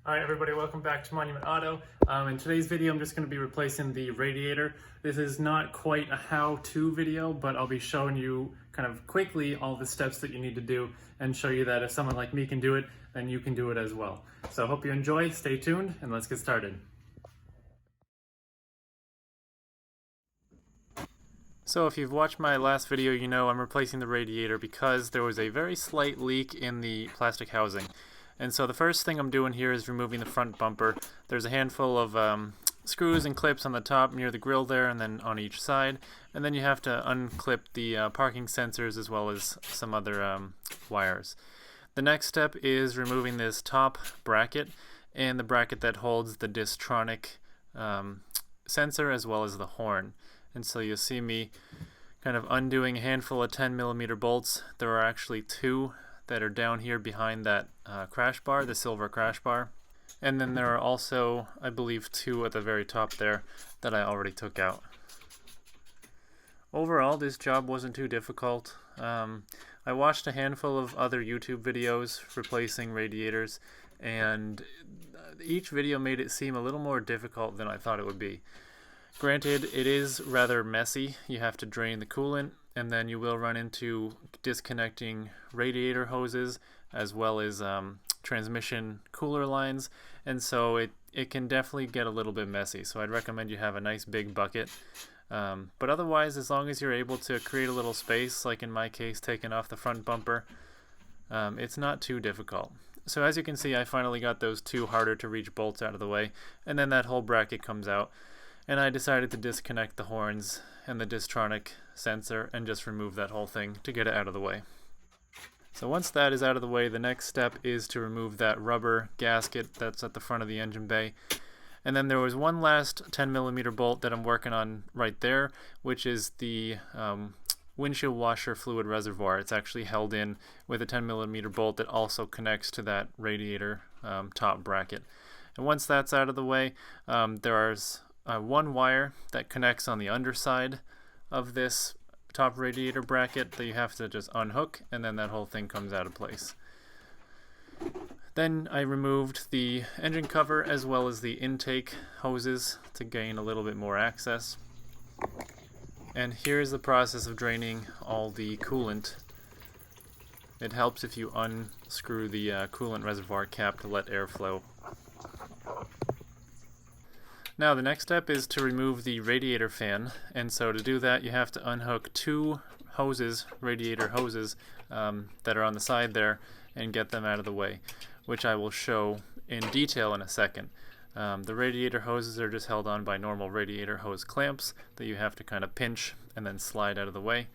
Alright everybody, welcome back to Monument Auto. In today's video I'm just going to be replacing the radiator. This is not quite a how-to video, but I'll be showing you kind of quickly all the steps that you need to do and show you that if someone like me can do it, then you can do it as well. So I hope you enjoy, stay tuned, and let's get started. So if you've watched my last video, you know I'm replacing the radiator because there was a very slight leak in the plastic housing. And so the first thing I'm doing here is removing the front bumper. There's a handful of screws and clips on the top near the grill there and then on each side. And then you have to unclip the parking sensors as well as some other wires. The next step is removing this top bracket and the bracket that holds the Distronic sensor as well as the horn. And so you'll see me kind of undoing a handful of 10mm bolts. There are actually two that are down here behind that crash bar, the silver crash bar. And then there are also, I believe, two at the very top there that I already took out. Overall, this job wasn't too difficult. I watched a handful of other YouTube videos replacing radiators, and each video made it seem a little more difficult than I thought it would be. Granted, it is rather messy. You have to drain the coolant, and then you will run into disconnecting radiator hoses as well as transmission cooler lines, and so it can definitely get a little bit messy. So I'd recommend you have a nice big bucket. But otherwise, as long as you're able to create a little space, like in my case taking off the front bumper, it's not too difficult. So as you can see, I finally got those two harder to reach bolts out of the way, and then that whole bracket comes out. And I decided to disconnect the horns and the Distronic sensor and just remove that whole thing to get it out of the way. So once that is out of the way, the next step is to remove that rubber gasket that's at the front of the engine bay. And then there was one last 10mm bolt that I'm working on right there, which is the windshield washer fluid reservoir. It's actually held in with a 10mm bolt that also connects to that radiator top bracket. And once that's out of the way, there's one wire that connects on the underside of this top radiator bracket that you have to just unhook, and then that whole thing comes out of place. Then I removed the engine cover as well as the intake hoses to gain a little bit more access. And here's the process of draining all the coolant. It helps if you unscrew the coolant reservoir cap to let air flow. Now the next step is to remove the radiator fan, and so to do that you have to unhook two hoses, radiator hoses, that are on the side there, and get them out of the way, which I will show in detail in a second. The radiator hoses are just held on by normal radiator hose clamps that you have to kind of pinch and then slide out of the way,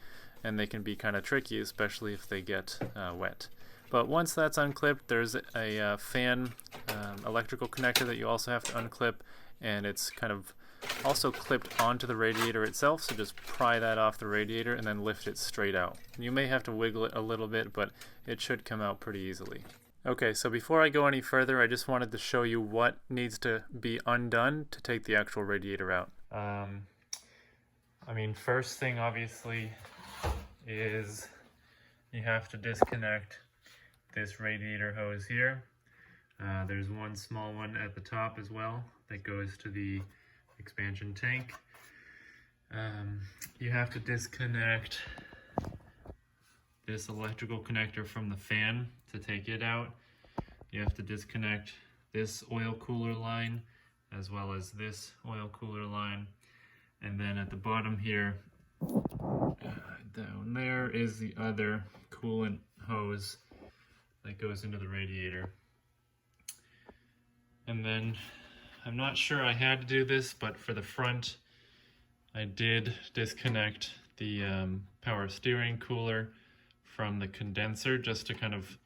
and they can be kind of tricky, especially if they get wet. But once that's unclipped, there's a fan electrical connector that you also have to unclip, and it's kind of also clipped onto the radiator itself, so just pry that off the radiator and then lift it straight out. You may have to wiggle it a little bit, but it should come out pretty easily. Okay, so before I go any further, I just wanted to show you what needs to be undone to take the actual radiator out. First thing obviously is you have to disconnect this radiator hose here. There's one small one at the top as well that goes to the expansion tank. You have to disconnect this electrical connector from the fan to take it out. You have to disconnect this oil cooler line as well as this oil cooler line. And then at the bottom here, down there is the other coolant hose that goes into the radiator. And then, I'm not sure I had to do this, but for the front, I did disconnect the power steering cooler from the condenser just to kind of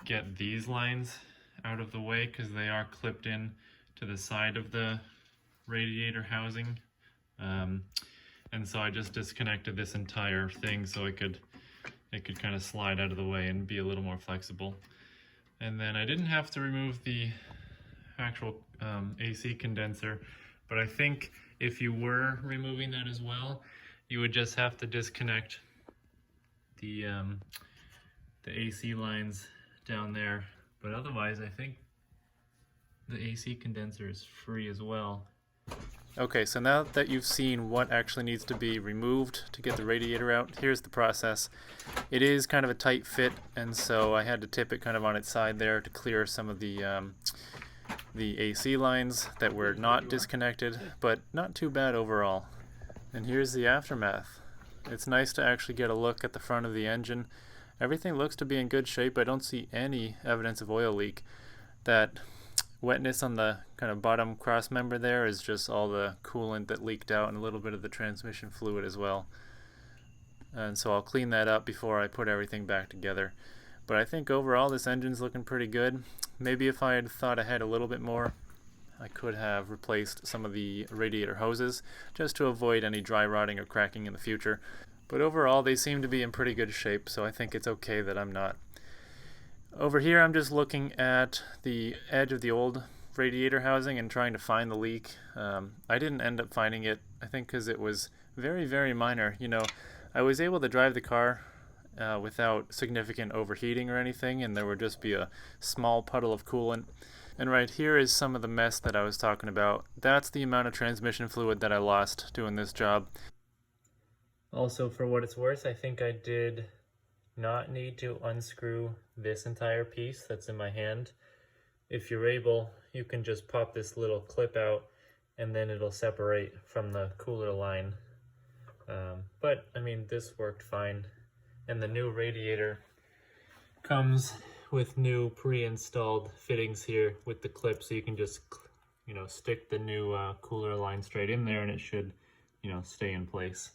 get these lines out of the way, because they are clipped in to the side of the radiator housing. And so I just disconnected this entire thing so it could kind of slide out of the way and be a little more flexible. And then I didn't have to remove the actual AC condenser, but I think if you were removing that as well, you would just have to disconnect the AC lines down there. But otherwise, I think the AC condenser is free as well. Okay, so now that you've seen what actually needs to be removed to get the radiator out, here's the process. It is kind of a tight fit, and so I had to tip it kind of on its side there to clear some of the AC lines that were not disconnected, but not too bad overall. And here's the aftermath. It's nice to actually get a look at the front of the engine. Everything looks to be in good shape. I don't see any evidence of oil leak. That wetness on the kind of bottom cross member there is just all the coolant that leaked out and a little bit of the transmission fluid as well. And so I'll clean that up before I put everything back together. But I think overall this engine's looking pretty good. Maybe if I had thought ahead a little bit more, I could have replaced some of the radiator hoses just to avoid any dry rotting or cracking in the future. But overall they seem to be in pretty good shape, so I think it's okay that I'm not. Over here I'm just looking at the edge of the old radiator housing and trying to find the leak. I didn't end up finding it, I think because it was very, very minor. You know, I was able to drive the car without significant overheating or anything, and there would just be a small puddle of coolant. And right here is some of the mess that I was talking about. That's the amount of transmission fluid that I lost doing this job. Also, for what it's worth, I think I did not need to unscrew this entire piece that's in my hand. If you're able, you can just pop this little clip out and then it'll separate from the cooler line. But I mean, this worked fine. And the new radiator comes with new pre-installed fittings here with the clip, so you can just, you know, stick the new cooler line straight in there and it should, you know, stay in place.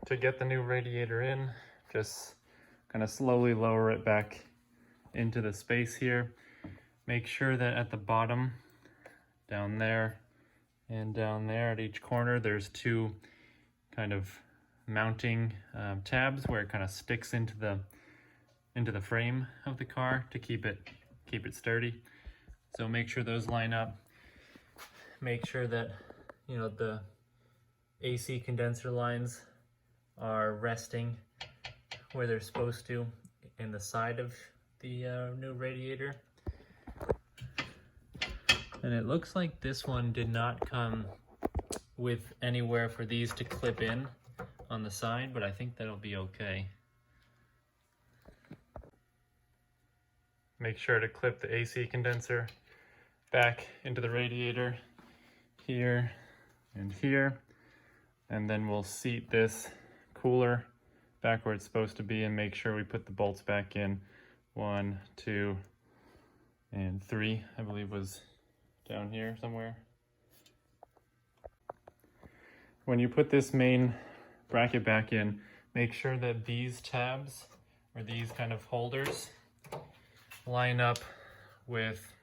To get the new radiator in, just kind of slowly lower it back into the space here. Make sure that at the bottom, down there and down there at each corner, there's two kind of mounting tabs where it kind of sticks into the frame of the car to keep it sturdy. So make sure those line up. Make sure that, you know, the AC condenser lines are resting where they're supposed to in the side of the new radiator. And it looks like this one did not come with anywhere for these to clip in on the side, but I think that'll be okay. Make sure to clip the AC condenser back into the radiator here and here, and then we'll seat this cooler back where it's supposed to be and make sure we put the bolts back in. 1, 2, and 3, I believe was down here somewhere. When you put this main bracket back in, make sure that these tabs, or these kind of holders, line up with,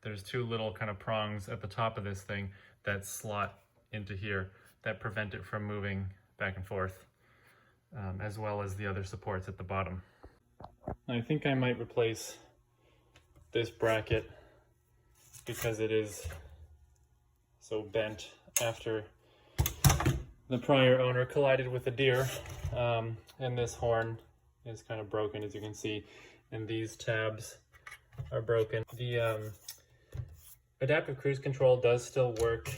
there's two little kind of prongs at the top of this thing that slot into here that prevent it from moving back and forth, as well as the other supports at the bottom. I think I might replace this bracket because it is so bent after the prior owner collided with a deer, and this horn is kind of broken, as you can see, and these tabs are broken. The adaptive cruise control does still work,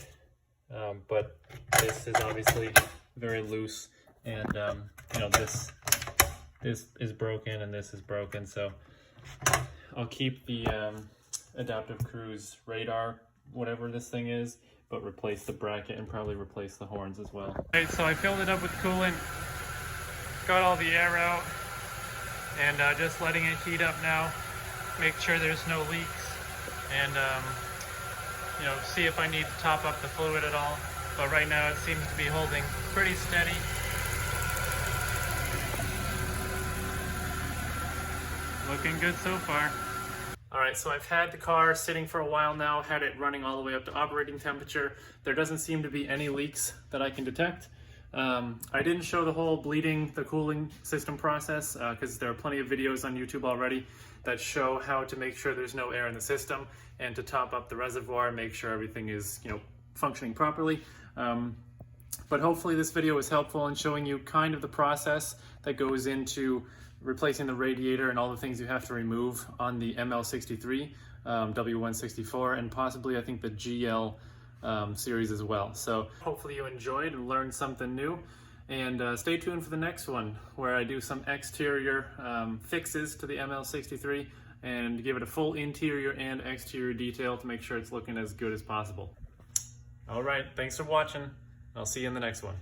but this is obviously very loose, and you know, this is broken and this is broken, so I'll keep the adaptive cruise radar, whatever this thing is, but replace the bracket and probably replace the horns as well. Alright, so I filled it up with coolant, got all the air out, and just letting it heat up now. Make sure there's no leaks, and you know, see if I need to top up the fluid at all. But right now it seems to be holding pretty steady. Looking good so far. Alright, so I've had the car sitting for a while now, had it running all the way up to operating temperature. There doesn't seem to be any leaks that I can detect. I didn't show the whole bleeding the cooling system process because there are plenty of videos on YouTube already that show how to make sure there's no air in the system and to top up the reservoir and make sure everything is, you know, functioning properly. But hopefully this video was helpful in showing you kind of the process that goes into replacing the radiator and all the things you have to remove on the ML63 W164, and possibly I think the GL series as well. So hopefully you enjoyed and learned something new, and stay tuned for the next one where I do some exterior fixes to the ML63 and give it a full interior and exterior detail to make sure it's looking as good as possible. All right, thanks for watching. I'll see you in the next one.